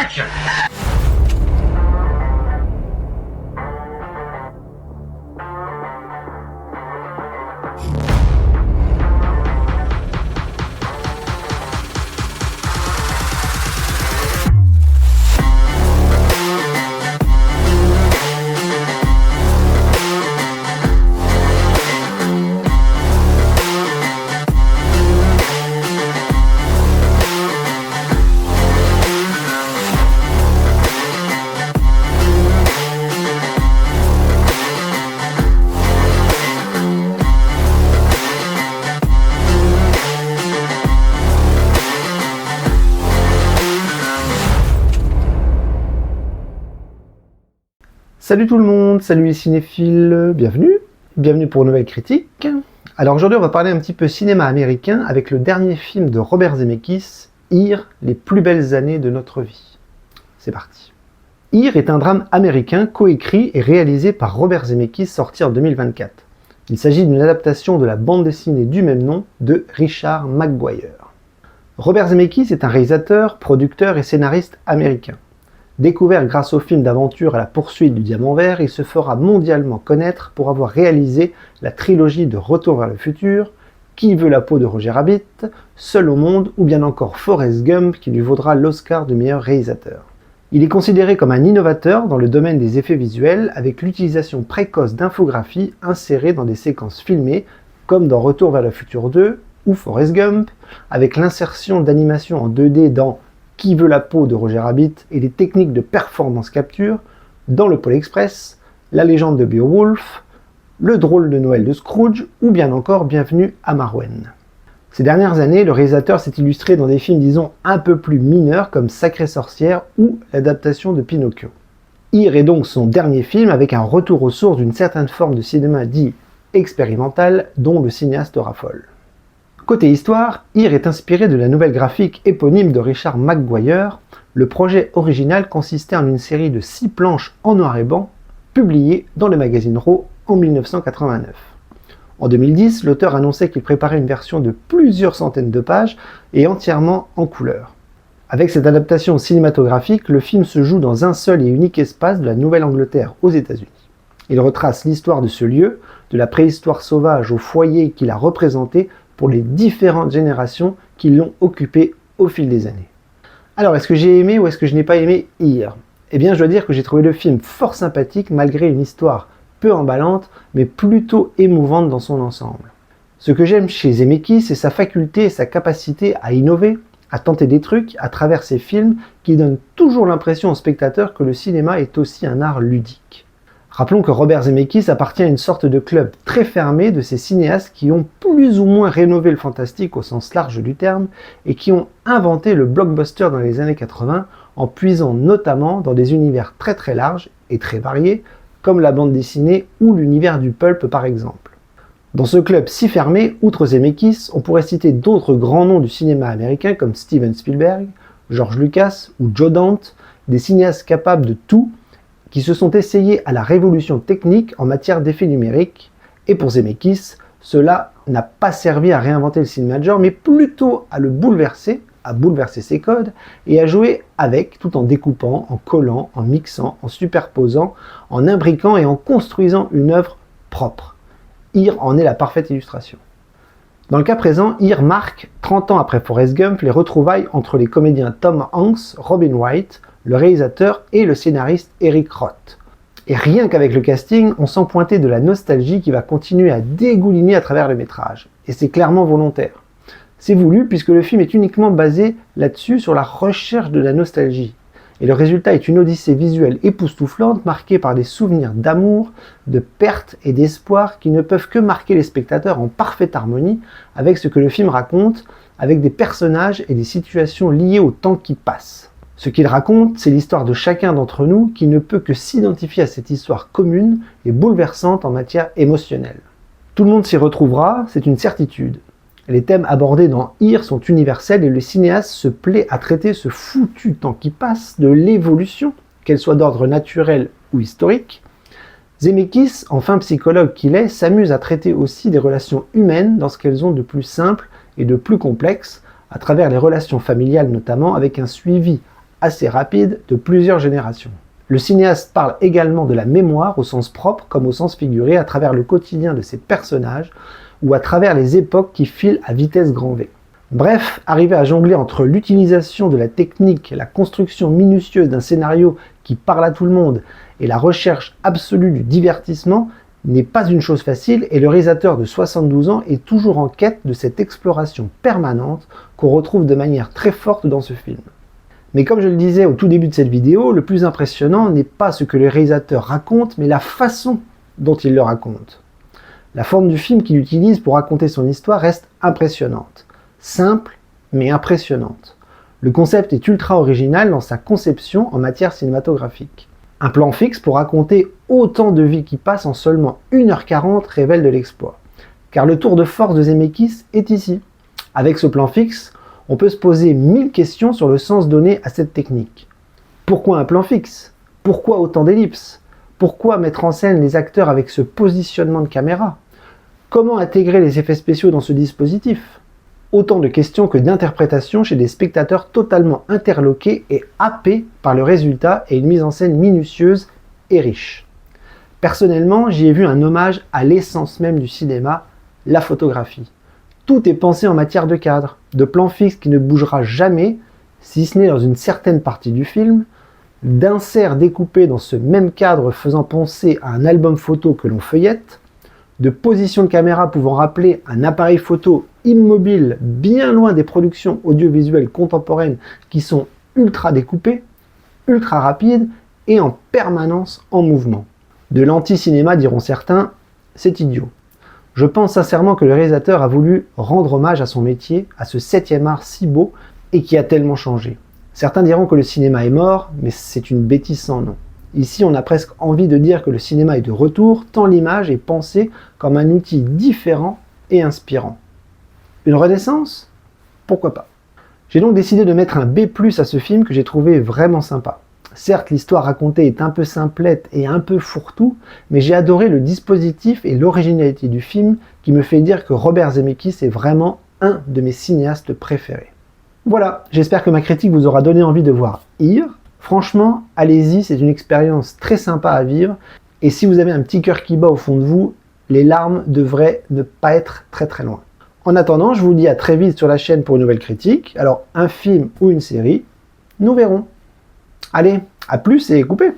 action. Salut tout le monde, salut les cinéphiles, bienvenue pour une nouvelle critique. Alors aujourd'hui on va parler un petit peu cinéma américain avec le dernier film de Robert Zemeckis, Here, les plus belles années de notre vie. C'est parti. Here est un drame américain coécrit et réalisé par Robert Zemeckis sorti en 2024. Il s'agit d'une adaptation de la bande dessinée du même nom de Richard McGuire. Robert Zemeckis est un réalisateur, producteur et scénariste américain. Découvert grâce au film d'aventure à la poursuite du diamant vert, il se fera mondialement connaître pour avoir réalisé la trilogie de Retour vers le futur, Qui veut la peau de Roger Rabbit, Seul au monde ou bien encore Forrest Gump qui lui vaudra l'Oscar de meilleur réalisateur. Il est considéré comme un innovateur dans le domaine des effets visuels avec l'utilisation précoce d'infographies insérées dans des séquences filmées comme dans Retour vers le futur 2 ou Forrest Gump, avec l'insertion d'animations en 2D dans Qui veut la peau de Roger Rabbit et les techniques de performance capture dans le Pôle Express, La légende de Beowulf, Le drôle de Noël de Scrooge ou bien encore Bienvenue à Marwen. Ces dernières années, le réalisateur s'est illustré dans des films disons un peu plus mineurs comme Sacrée sorcière ou l'adaptation de Pinocchio. Here est donc son dernier film avec un retour aux sources d'une certaine forme de cinéma dit expérimental dont le cinéaste raffole. Côté histoire, Here est inspiré de la nouvelle graphique éponyme de Richard McGuire. Le projet original consistait en une série de 6 planches en noir et blanc, publiées dans le magazine Raw en 1989. En 2010, l'auteur annonçait qu'il préparait une version de plusieurs centaines de pages et entièrement en couleur. Avec cette adaptation cinématographique, le film se joue dans un seul et unique espace de la Nouvelle-Angleterre aux États-Unis. Il retrace l'histoire de ce lieu, de la préhistoire sauvage au foyer qu'il a représenté pour les différentes générations qui l'ont occupé au fil des années. Alors, est-ce que j'ai aimé ou est-ce que je n'ai pas aimé Here ? Eh bien, je dois dire que j'ai trouvé le film fort sympathique malgré une histoire peu emballante, mais plutôt émouvante dans son ensemble. Ce que j'aime chez Zemeckis, c'est sa faculté et sa capacité à innover, à tenter des trucs à travers ses films qui donnent toujours l'impression au spectateur que le cinéma est aussi un art ludique. Rappelons que Robert Zemeckis appartient à une sorte de club très fermé de ces cinéastes qui ont plus ou moins rénové le fantastique au sens large du terme et qui ont inventé le blockbuster dans les années 80 en puisant notamment dans des univers très très larges et très variés comme la bande dessinée ou l'univers du pulp par exemple. Dans ce club si fermé, outre Zemeckis, on pourrait citer d'autres grands noms du cinéma américain comme Steven Spielberg, George Lucas ou Joe Dante, des cinéastes capables de tout qui se sont essayés à la révolution technique en matière d'effets numériques, et pour Zemeckis, cela n'a pas servi à réinventer le cinéma de genre, mais plutôt à le bouleverser, à bouleverser ses codes, et à jouer avec, tout en découpant, en collant, en mixant, en superposant, en imbriquant et en construisant une œuvre propre. Here en est la parfaite illustration. Dans le cas présent, Here marque, 30 ans après Forrest Gump, les retrouvailles entre les comédiens Tom Hanks, Robin Wright, le réalisateur et le scénariste Eric Roth. Et rien qu'avec le casting, on sent pointer de la nostalgie qui va continuer à dégouliner à travers le métrage. Et c'est clairement volontaire. C'est voulu puisque le film est uniquement basé là-dessus, sur la recherche de la nostalgie. Et le résultat est une odyssée visuelle époustouflante marquée par des souvenirs d'amour, de perte et d'espoir qui ne peuvent que marquer les spectateurs en parfaite harmonie avec ce que le film raconte, avec des personnages et des situations liées au temps qui passe. Ce qu'il raconte, c'est l'histoire de chacun d'entre nous qui ne peut que s'identifier à cette histoire commune et bouleversante en matière émotionnelle. Tout le monde s'y retrouvera, c'est une certitude. Les thèmes abordés dans Here sont universels et le cinéaste se plaît à traiter ce foutu temps qui passe de l'évolution, qu'elle soit d'ordre naturel ou historique. Zemeckis, en fin psychologue qu'il est, s'amuse à traiter aussi des relations humaines dans ce qu'elles ont de plus simple et de plus complexe, à travers les relations familiales notamment, avec un suivi assez rapide de plusieurs générations. Le cinéaste parle également de la mémoire au sens propre comme au sens figuré à travers le quotidien de ses personnages ou à travers les époques qui filent à vitesse grand V. Bref, arriver à jongler entre l'utilisation de la technique, la construction minutieuse d'un scénario qui parle à tout le monde et la recherche absolue du divertissement n'est pas une chose facile et le réalisateur de 72 ans est toujours en quête de cette exploration permanente qu'on retrouve de manière très forte dans ce film. Mais comme je le disais au tout début de cette vidéo, le plus impressionnant n'est pas ce que le réalisateur raconte, mais la façon dont il le raconte. La forme du film qu'il utilise pour raconter son histoire reste impressionnante. Simple, mais impressionnante. Le concept est ultra original dans sa conception en matière cinématographique. Un plan fixe pour raconter autant de vies qui passent en seulement 1h40 révèle de l'exploit. Car le tour de force de Zemeckis est ici. Avec ce plan fixe, on peut se poser 1000 questions sur le sens donné à cette technique. Pourquoi un plan fixe? Pourquoi autant d'ellipses? Pourquoi mettre en scène les acteurs avec ce positionnement de caméra? Comment intégrer les effets spéciaux dans ce dispositif? Autant de questions que d'interprétations chez des spectateurs totalement interloqués et happés par le résultat et une mise en scène minutieuse et riche. Personnellement, j'y ai vu un hommage à l'essence même du cinéma, la photographie. Tout est pensé en matière de cadre, de plan fixe qui ne bougera jamais, si ce n'est dans une certaine partie du film, d'inserts découpés dans ce même cadre faisant penser à un album photo que l'on feuillette, de positions de caméra pouvant rappeler un appareil photo immobile bien loin des productions audiovisuelles contemporaines qui sont ultra découpées, ultra rapides et en permanence en mouvement. De l'anti-cinéma diront certains, c'est idiot. Je pense sincèrement que le réalisateur a voulu rendre hommage à son métier, à ce 7e art si beau et qui a tellement changé. Certains diront que le cinéma est mort, mais c'est une bêtise sans nom. Ici, on a presque envie de dire que le cinéma est de retour, tant l'image est pensée comme un outil différent et inspirant. Une renaissance? Pourquoi pas? J'ai donc décidé de mettre un B+ à ce film que j'ai trouvé vraiment sympa. Certes, l'histoire racontée est un peu simplette et un peu fourre-tout, mais j'ai adoré le dispositif et l'originalité du film qui me fait dire que Robert Zemeckis est vraiment un de mes cinéastes préférés. Voilà, j'espère que ma critique vous aura donné envie de voir Here. Franchement, allez-y, c'est une expérience très sympa à vivre. Et si vous avez un petit cœur qui bat au fond de vous, les larmes devraient ne pas être très très loin. En attendant, je vous dis à très vite sur la chaîne pour une nouvelle critique. Alors, un film ou une série, nous verrons. Allez, à plus et coupez!